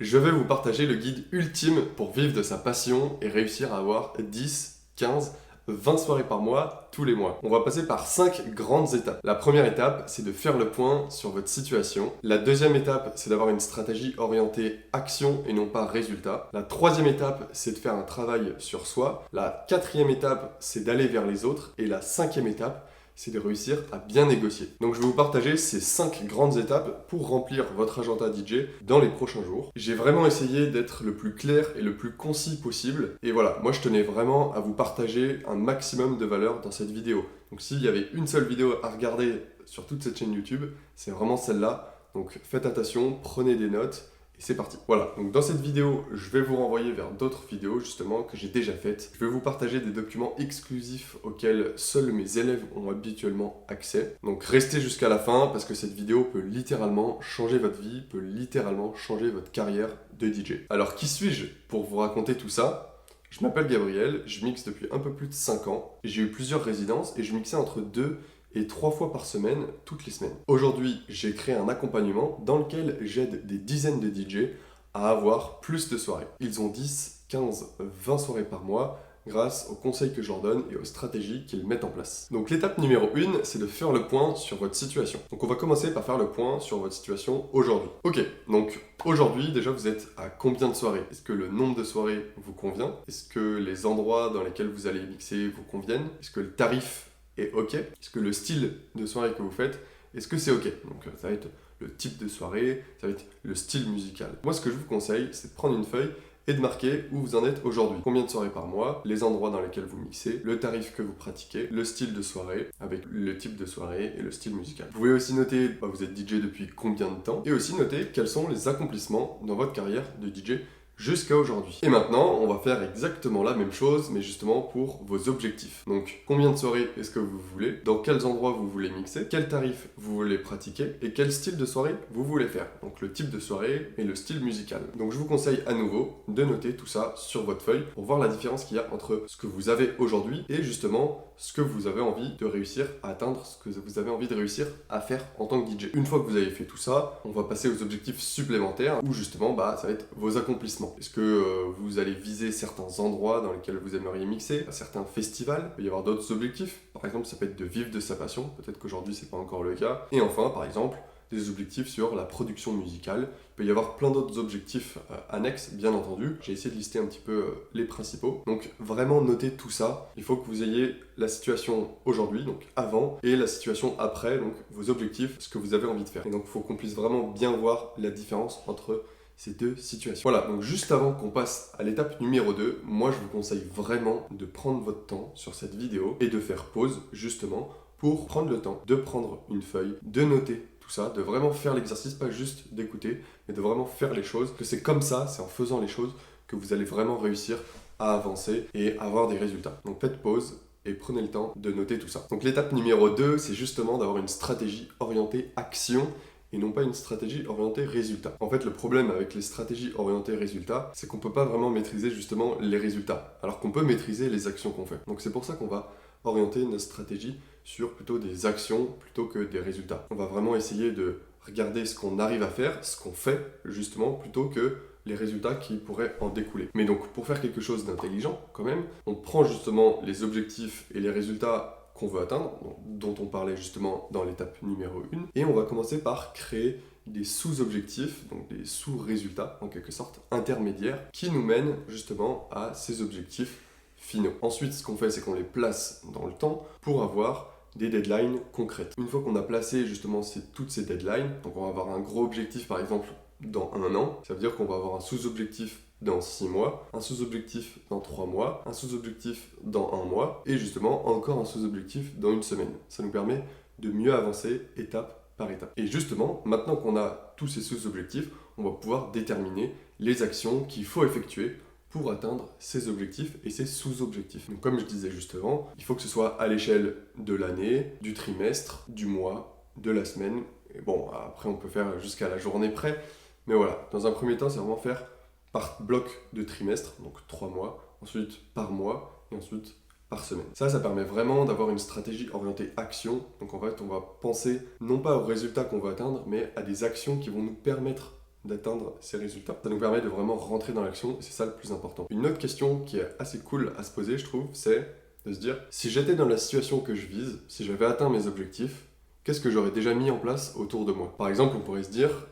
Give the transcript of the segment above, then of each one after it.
Je vais vous partager le guide ultime pour vivre de sa passion et réussir à avoir 10, 15, 20 soirées par mois, tous les mois. On va passer par 5 grandes étapes. La première étape, c'est de faire le point sur votre situation. La deuxième étape, c'est d'avoir une stratégie orientée action et non pas résultat. La troisième étape, c'est de faire un travail sur soi. La quatrième étape, c'est d'aller vers les autres. Et la cinquième étape, c'est de réussir à bien négocier. Donc je vais vous partager ces 5 grandes étapes pour remplir votre agenda DJ dans les prochains jours. J'ai vraiment essayé d'être le plus clair et le plus concis possible. Et voilà, moi je tenais vraiment à vous partager un maximum de valeur dans cette vidéo. Donc s'il y avait une seule vidéo à regarder sur toute cette chaîne YouTube, c'est vraiment celle-là. Donc faites attention, prenez des notes. Et c'est parti. Voilà, donc dans cette vidéo, je vais vous renvoyer vers d'autres vidéos justement que j'ai déjà faites. Je vais vous partager des documents exclusifs auxquels seuls mes élèves ont habituellement accès. Donc restez jusqu'à la fin parce que cette vidéo peut littéralement changer votre vie, peut littéralement changer votre carrière de DJ. Alors qui suis-je pour vous raconter tout ça ? Je m'appelle Gabriel, je mixe depuis un peu plus de 5 ans. J'ai eu plusieurs résidences et je mixais entre 2 et 3 fois par semaine, toutes les semaines. Aujourd'hui, j'ai créé un accompagnement dans lequel j'aide des dizaines de DJ à avoir plus de soirées. Ils ont 10, 15, 20 soirées par mois grâce aux conseils que je leur donne et aux stratégies qu'ils mettent en place. Donc l'étape numéro 1, c'est de faire le point sur votre situation. Donc on va commencer par faire le point sur votre situation aujourd'hui. Ok, donc aujourd'hui déjà vous êtes à combien de soirées? Est-ce que le nombre de soirées vous convient? Est-ce que les endroits dans lesquels vous allez mixer vous conviennent? Est-ce que le tarif est ok? Est-ce que le style de soirée que vous faites, est-ce que c'est ok? Donc ça va être le type de soirée, ça va être le style musical. Moi ce que je vous conseille, c'est de prendre une feuille et de marquer où vous en êtes aujourd'hui. Combien de soirées par mois, les endroits dans lesquels vous mixez, le tarif que vous pratiquez, le style de soirée, avec le type de soirée et le style musical. Vous pouvez aussi noter, vous êtes DJ depuis combien de temps, et aussi noter quels sont les accomplissements dans votre carrière de DJ jusqu'à aujourd'hui. Et maintenant, on va faire exactement la même chose, mais justement pour vos objectifs. Donc, combien de soirées est-ce que vous voulez? Dans quels endroits vous voulez mixer? Quel tarif vous voulez pratiquer? Et quel style de soirée vous voulez faire? Donc, le type de soirée et le style musical. Donc, je vous conseille à nouveau de noter tout ça sur votre feuille pour voir la différence qu'il y a entre ce que vous avez aujourd'hui et justement ce que vous avez envie de réussir à atteindre, ce que vous avez envie de réussir à faire en tant que DJ. Une fois que vous avez fait tout ça, on va passer aux objectifs supplémentaires où justement, ça va être vos accomplissements. Est-ce que vous allez viser certains endroits dans lesquels vous aimeriez mixer, certains festivals? Il peut y avoir d'autres objectifs. Par exemple, ça peut être de vivre de sa passion. Peut-être qu'aujourd'hui, c'est pas encore le cas. Et enfin, par exemple, des objectifs sur la production musicale. Il peut y avoir plein d'autres objectifs annexes, bien entendu. J'ai essayé de lister un petit peu les principaux. Donc vraiment notez tout ça. Il faut que vous ayez la situation aujourd'hui, donc avant, et la situation après, donc vos objectifs, ce que vous avez envie de faire. Et donc il faut qu'on puisse vraiment bien voir la différence entre ces deux situations. Voilà, donc juste avant qu'on passe à l'étape numéro 2, moi je vous conseille vraiment de prendre votre temps sur cette vidéo et de faire pause justement pour prendre le temps de prendre une feuille, de noter tout ça, de vraiment faire l'exercice, pas juste d'écouter, mais de vraiment faire les choses, que c'est comme ça, c'est en faisant les choses que vous allez vraiment réussir à avancer et avoir des résultats. Donc faites pause et prenez le temps de noter tout ça. Donc l'étape numéro 2, c'est justement d'avoir une stratégie orientée action et non pas une stratégie orientée résultat. En fait, le problème avec les stratégies orientées résultat, c'est qu'on ne peut pas vraiment maîtriser justement les résultats, alors qu'on peut maîtriser les actions qu'on fait. Donc c'est pour ça qu'on va orienter notre stratégie sur plutôt des actions plutôt que des résultats. On va vraiment essayer de regarder ce qu'on arrive à faire, ce qu'on fait justement, plutôt que les résultats qui pourraient en découler. Mais donc pour faire quelque chose d'intelligent quand même, on prend justement les objectifs et les résultats qu'on veut atteindre, dont on parlait justement dans l'étape numéro 1, et on va commencer par créer des sous-objectifs, donc des sous-résultats en quelque sorte, intermédiaires, qui nous mènent justement à ces objectifs finaux. Ensuite, ce qu'on fait, c'est qu'on les place dans le temps pour avoir des deadlines concrètes. Une fois qu'on a placé justement toutes ces deadlines, donc on va avoir un gros objectif par exemple dans 1 an, ça veut dire qu'on va avoir un sous-objectif dans 6 mois, un sous-objectif dans 3 mois, un sous-objectif dans 1 mois, et justement encore un sous-objectif dans 1 semaine. Ça nous permet de mieux avancer étape par étape. Et justement, maintenant qu'on a tous ces sous-objectifs, on va pouvoir déterminer les actions qu'il faut effectuer pour atteindre ces objectifs et ces sous-objectifs. Donc comme je disais juste avant, il faut que ce soit à l'échelle de l'année, du trimestre, du mois, de la semaine. Et bon, après on peut faire jusqu'à la journée près, mais voilà, dans un premier temps, c'est vraiment faire par bloc de trimestre, donc 3 mois, ensuite par mois, et ensuite par semaine. Ça permet vraiment d'avoir une stratégie orientée action. Donc en fait, on va penser non pas aux résultats qu'on va atteindre, mais à des actions qui vont nous permettre d'atteindre ces résultats. Ça nous permet de vraiment rentrer dans l'action et c'est ça le plus important. Une autre question qui est assez cool à se poser, je trouve, c'est de se dire, si j'étais dans la situation que je vise, si j'avais atteint mes objectifs, qu'est-ce que j'aurais déjà mis en place autour de moi? Par exemple, on pourrait se dire,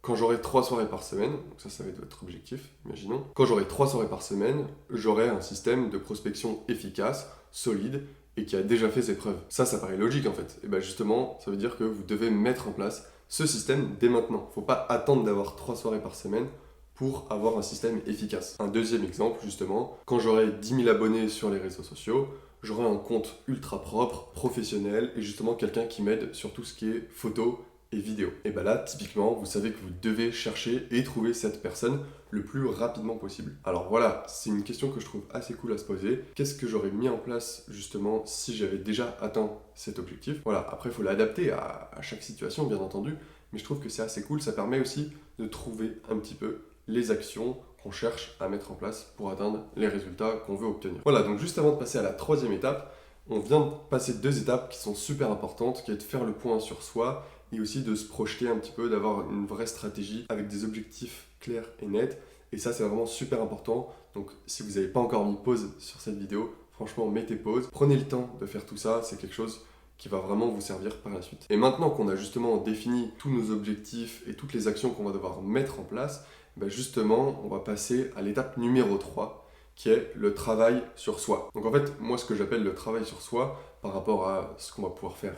quand j'aurai 3 soirées par semaine, donc ça va être votre objectif, imaginons, quand j'aurai 3 soirées par semaine, j'aurai un système de prospection efficace, solide, et qui a déjà fait ses preuves. Ça paraît logique en fait. Et bien justement, ça veut dire que vous devez mettre en place ce système dès maintenant. Faut pas attendre d'avoir 3 soirées par semaine pour avoir un système efficace. Un deuxième exemple, justement, quand j'aurai 10 000 abonnés sur les réseaux sociaux, j'aurai un compte ultra propre, professionnel, et justement quelqu'un qui m'aide sur tout ce qui est photo et vidéo. Et bien là, typiquement, vous savez que vous devez chercher et trouver cette personne le plus rapidement possible. Alors voilà, c'est une question que je trouve assez cool à se poser. Qu'est-ce que j'aurais mis en place justement si j'avais déjà atteint cet objectif? Voilà, après il faut l'adapter à chaque situation bien entendu, mais je trouve que c'est assez cool, ça permet aussi de trouver un petit peu les actions qu'on cherche à mettre en place pour atteindre les résultats qu'on veut obtenir. Voilà, donc juste avant de passer à la troisième étape, on vient de passer 2 étapes qui sont super importantes, qui est de faire le point sur soi et aussi de se projeter un petit peu, d'avoir une vraie stratégie avec des objectifs clairs et nets. Et ça, c'est vraiment super important. Donc, si vous n'avez pas encore mis pause sur cette vidéo, franchement, mettez pause. Prenez le temps de faire tout ça. C'est quelque chose qui va vraiment vous servir par la suite. Et maintenant qu'on a justement défini tous nos objectifs et toutes les actions qu'on va devoir mettre en place, ben justement, on va passer à l'étape numéro 3, qui est le travail sur soi. Donc en fait, moi, ce que j'appelle le travail sur soi, par rapport à ce qu'on va pouvoir faire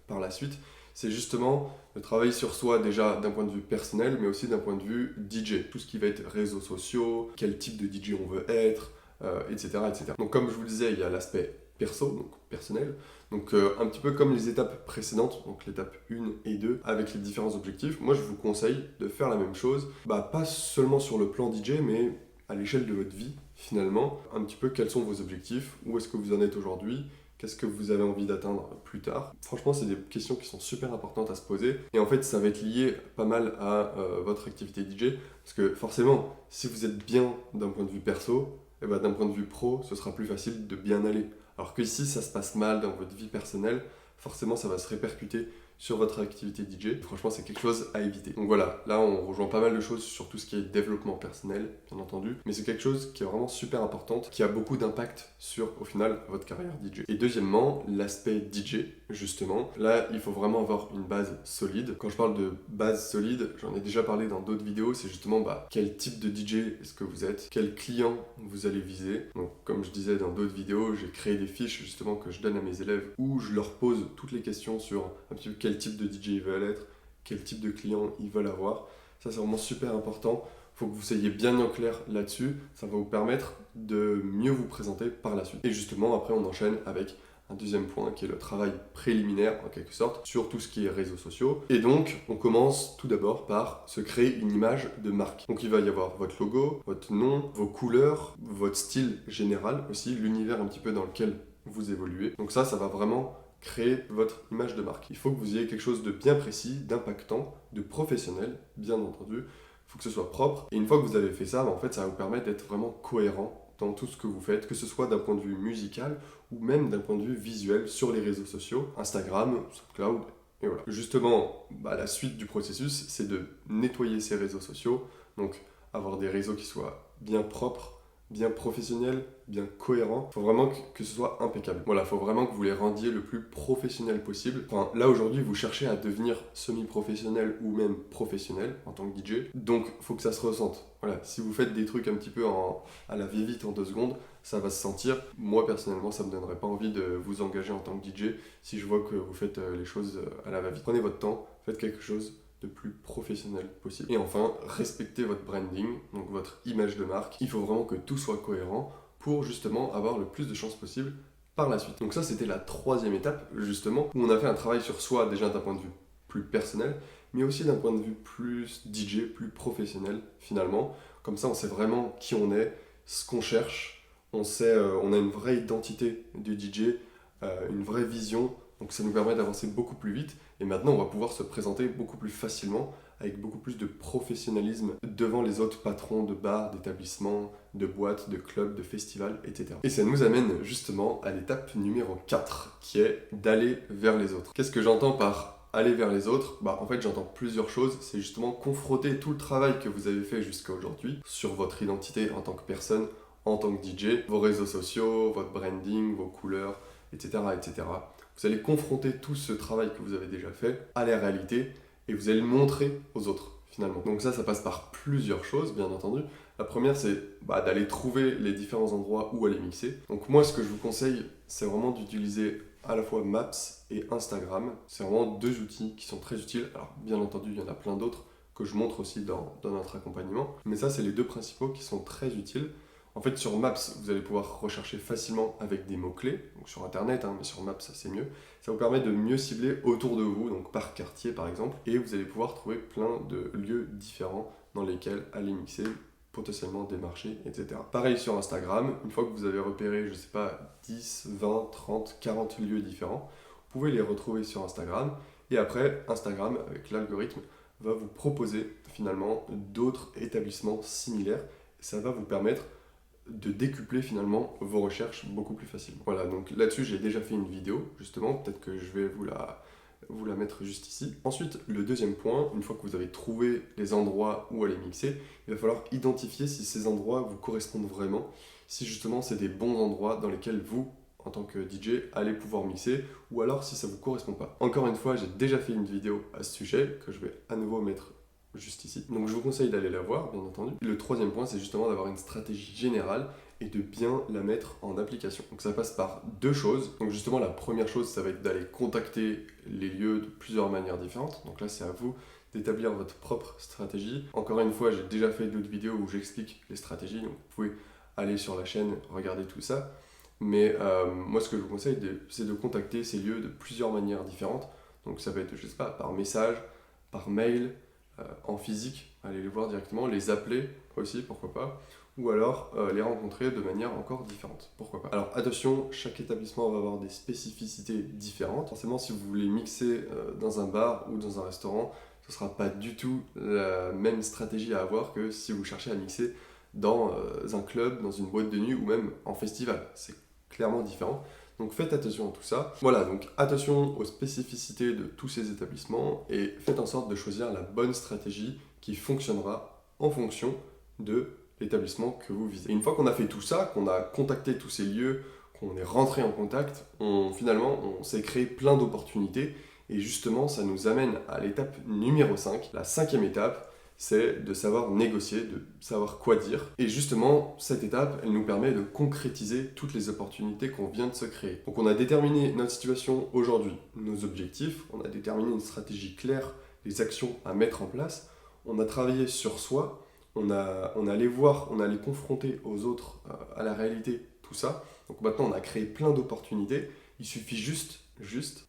par la suite, c'est justement le travail sur soi déjà d'un point de vue personnel, mais aussi d'un point de vue DJ. Tout ce qui va être réseaux sociaux, quel type de DJ on veut être, etc., etc. Donc comme je vous le disais, il y a l'aspect perso, donc personnel. Donc un petit peu comme les étapes précédentes, donc l'étape 1 et 2, avec les différents objectifs, moi je vous conseille de faire la même chose, pas seulement sur le plan DJ, mais à l'échelle de votre vie finalement, un petit peu quels sont vos objectifs, où est-ce que vous en êtes aujourd'hui, qu'est-ce que vous avez envie d'atteindre plus tard. Franchement, c'est des questions qui sont super importantes à se poser. Et en fait, ça va être lié pas mal à votre activité DJ. Parce que forcément, si vous êtes bien d'un point de vue perso, et d'un point de vue pro, ce sera plus facile de bien aller. Alors que si ça se passe mal dans votre vie personnelle, forcément, ça va se répercuter sur votre activité DJ. Franchement, c'est quelque chose à éviter. Donc voilà, là on rejoint pas mal de choses sur tout ce qui est développement personnel, bien entendu, mais c'est quelque chose qui est vraiment super importante, qui a beaucoup d'impact sur, au final, votre carrière DJ. Et deuxièmement, l'aspect DJ, justement. Là, il faut vraiment avoir une base solide. Quand je parle de base solide, j'en ai déjà parlé dans d'autres vidéos, c'est justement quel type de DJ est-ce que vous êtes, quel client vous allez viser. Donc comme je disais dans d'autres vidéos, j'ai créé des fiches justement que je donne à mes élèves où je leur pose toutes les questions sur un petit peu quel type de DJ ils veulent être, quel type de client ils veulent avoir. Ça, c'est vraiment super important. Il faut que vous soyez bien en clair là-dessus. Ça va vous permettre de mieux vous présenter par la suite. Et justement, après, on enchaîne avec un deuxième point qui est le travail préliminaire, en quelque sorte, sur tout ce qui est réseaux sociaux. Et donc, on commence tout d'abord par se créer une image de marque. Donc, il va y avoir votre logo, votre nom, vos couleurs, votre style général aussi, l'univers un petit peu dans lequel vous évoluez. Donc ça va vraiment créer votre image de marque. Il faut que vous ayez quelque chose de bien précis, d'impactant, de professionnel, bien entendu. Il faut que ce soit propre. Et une fois que vous avez fait ça, en fait, ça va vous permettre d'être vraiment cohérent dans tout ce que vous faites, que ce soit d'un point de vue musical ou même d'un point de vue visuel sur les réseaux sociaux, Instagram, SoundCloud, et voilà. Justement, la suite du processus, c'est de nettoyer ces réseaux sociaux, donc avoir des réseaux qui soient bien propres, bien professionnel, bien cohérent. Il faut vraiment que ce soit impeccable. Voilà, il faut vraiment que vous les rendiez le plus professionnel possible. Enfin, là aujourd'hui, vous cherchez à devenir semi-professionnel ou même professionnel en tant que DJ. Donc, il faut que ça se ressente. Voilà, si vous faites des trucs un petit peu à la va-vite en 2 secondes, ça va se sentir. Moi, personnellement, ça ne me donnerait pas envie de vous engager en tant que DJ si je vois que vous faites les choses à la va-vite. Prenez votre temps, faites quelque chose le plus professionnel possible. Et enfin, respectez votre branding, donc votre image de marque. Il faut vraiment que tout soit cohérent pour justement avoir le plus de chances possible par la suite. Donc ça, c'était la 3e étape, justement, où on a fait un travail sur soi, déjà d'un point de vue plus personnel, mais aussi d'un point de vue plus DJ, plus professionnel, finalement. Comme ça, on sait vraiment qui on est, ce qu'on cherche, on a une vraie identité du DJ, une vraie vision. Donc ça nous permet d'avancer beaucoup plus vite et maintenant on va pouvoir se présenter beaucoup plus facilement avec beaucoup plus de professionnalisme devant les autres patrons de bars, d'établissements, de boîtes, de clubs, de festivals, etc. Et ça nous amène justement à l'étape numéro 4 qui est d'aller vers les autres. Qu'est-ce que j'entends par aller vers les autres, en fait j'entends plusieurs choses. C'est justement confronter tout le travail que vous avez fait jusqu'à aujourd'hui sur votre identité en tant que personne, en tant que DJ, vos réseaux sociaux, votre branding, vos couleurs, etc., etc. Vous allez confronter tout ce travail que vous avez déjà fait à la réalité et vous allez le montrer aux autres finalement. Donc ça passe par plusieurs choses, bien entendu. La première, c'est d'aller trouver les différents endroits où aller mixer. Donc moi, ce que je vous conseille, c'est vraiment d'utiliser à la fois Maps et Instagram. C'est vraiment deux outils qui sont très utiles. Alors bien entendu, il y en a plein d'autres que je montre aussi dans notre accompagnement. Mais ça, c'est les deux principaux qui sont très utiles. En fait, sur Maps, vous allez pouvoir rechercher facilement avec des mots-clés, donc sur Internet, mais sur Maps, ça c'est mieux. Ça vous permet de mieux cibler autour de vous, donc par quartier par exemple, et vous allez pouvoir trouver plein de lieux différents dans lesquels aller mixer, potentiellement des marchés, etc. Pareil sur Instagram, une fois que vous avez repéré, 10, 20, 30, 40 lieux différents, vous pouvez les retrouver sur Instagram, et après, Instagram, avec l'algorithme, va vous proposer finalement d'autres établissements similaires, et ça va vous permettre de décupler finalement vos recherches beaucoup plus facilement. Voilà, donc là-dessus j'ai déjà fait une vidéo justement, peut-être que je vais vous la mettre juste ici. Ensuite, le deuxième point, une fois que vous avez trouvé les endroits où aller mixer, il va falloir identifier si ces endroits vous correspondent vraiment, si justement c'est des bons endroits dans lesquels vous, en tant que DJ, allez pouvoir mixer, ou alors si ça vous correspond pas. Encore une fois, j'ai déjà fait une vidéo à ce sujet, que je vais à nouveau mettre juste ici. Donc je vous conseille d'aller la voir, bien entendu. Le troisième point, c'est justement d'avoir une stratégie générale et de bien la mettre en application. Donc ça passe par deux choses. Donc justement, la première chose, ça va être d'aller contacter les lieux de plusieurs manières différentes. Donc là, c'est à vous d'établir votre propre stratégie. Encore une fois, j'ai déjà fait d'autres vidéos où j'explique les stratégies, donc vous pouvez aller sur la chaîne, regarder tout ça. Mais moi, ce que je vous conseille, c'est de contacter ces lieux de plusieurs manières différentes. Donc ça va être, par message, par mail, en physique, aller les voir directement, les appeler aussi, pourquoi pas, ou alors les rencontrer de manière encore différente, pourquoi pas. Alors attention, chaque établissement va avoir des spécificités différentes. Forcément, si vous voulez mixer dans un bar ou dans un restaurant, ce ne sera pas du tout la même stratégie à avoir que si vous cherchez à mixer dans un club, dans une boîte de nuit ou même en festival. C'est clairement différent. Donc faites attention à tout ça. Voilà, donc attention aux spécificités de tous ces établissements et faites en sorte de choisir la bonne stratégie qui fonctionnera en fonction de l'établissement que vous visez. Et une fois qu'on a fait tout ça, qu'on a contacté tous ces lieux, qu'on est rentré en contact, finalement on s'est créé plein d'opportunités et justement ça nous amène à l'étape numéro 5, la cinquième étape, c'est de savoir négocier, de savoir quoi dire. Et justement, cette étape, elle nous permet de concrétiser toutes les opportunités qu'on vient de se créer. Donc on a déterminé notre situation aujourd'hui, nos objectifs, on a déterminé une stratégie claire, les actions à mettre en place, on a travaillé sur soi, on allé voir, on allé confronter aux autres, à la réalité, tout ça. Donc maintenant, on a créé plein d'opportunités, il suffit juste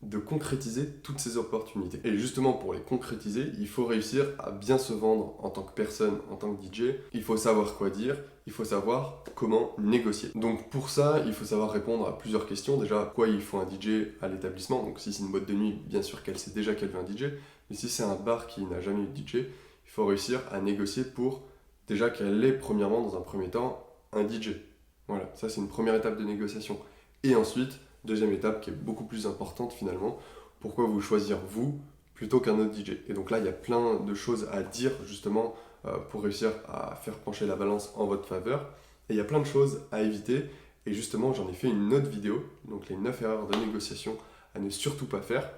de concrétiser toutes ces opportunités. Et justement, pour les concrétiser, il faut réussir à bien se vendre en tant que personne, en tant que DJ. Il faut savoir quoi dire, il faut savoir comment négocier. Donc pour ça, il faut savoir répondre à plusieurs questions. Déjà, quoi il faut un DJ à l'établissement. Donc si c'est une boîte de nuit, bien sûr qu'elle sait déjà qu'elle veut un DJ. Mais si c'est un bar qui n'a jamais eu de DJ, il faut réussir à négocier pour déjà qu'elle ait premièrement, dans un premier temps, un DJ. Voilà, ça c'est une première étape de négociation. Et ensuite, deuxième étape qui est beaucoup plus importante finalement, pourquoi vous choisir vous plutôt qu'un autre DJ. Et donc là, il y a plein de choses à dire justement pour réussir à faire pencher la balance en votre faveur. Et il y a plein de choses à éviter. Et justement, j'en ai fait une autre vidéo, donc les 9 erreurs de négociation à ne surtout pas faire.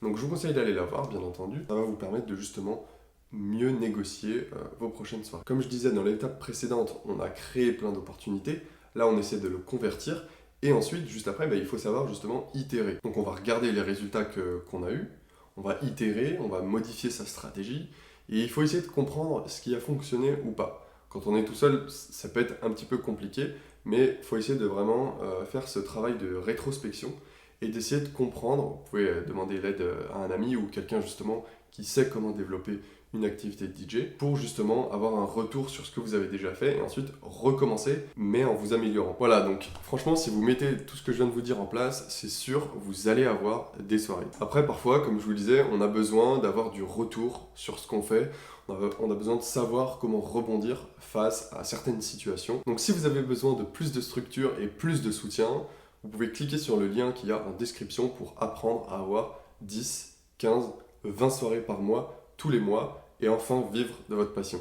Donc je vous conseille d'aller la voir, bien entendu. Ça va vous permettre de justement mieux négocier vos prochaines soirées. Comme je disais dans l'étape précédente, on a créé plein d'opportunités. Là, on essaie de le convertir. Et ensuite, juste après, il faut savoir justement itérer. Donc on va regarder les résultats qu'on a eus, on va itérer, on va modifier sa stratégie, et il faut essayer de comprendre ce qui a fonctionné ou pas. Quand on est tout seul, ça peut être un petit peu compliqué, mais il faut essayer de vraiment faire ce travail de rétrospection et d'essayer de comprendre. Vous pouvez demander l'aide à un ami ou quelqu'un justement qui sait comment développer une activité de DJ pour justement avoir un retour sur ce que vous avez déjà fait et ensuite recommencer mais en vous améliorant. Voilà, donc franchement si vous mettez tout ce que je viens de vous dire en place, c'est sûr vous allez avoir des soirées. Après parfois comme je vous le disais, on a besoin d'avoir du retour sur ce qu'on fait, on a besoin de savoir comment rebondir face à certaines situations. Donc si vous avez besoin de plus de structure et plus de soutien, vous pouvez cliquer sur le lien qu'il y a en description pour apprendre à avoir 10, 15, 20 soirées par mois, tous les mois, et enfin vivre de votre passion.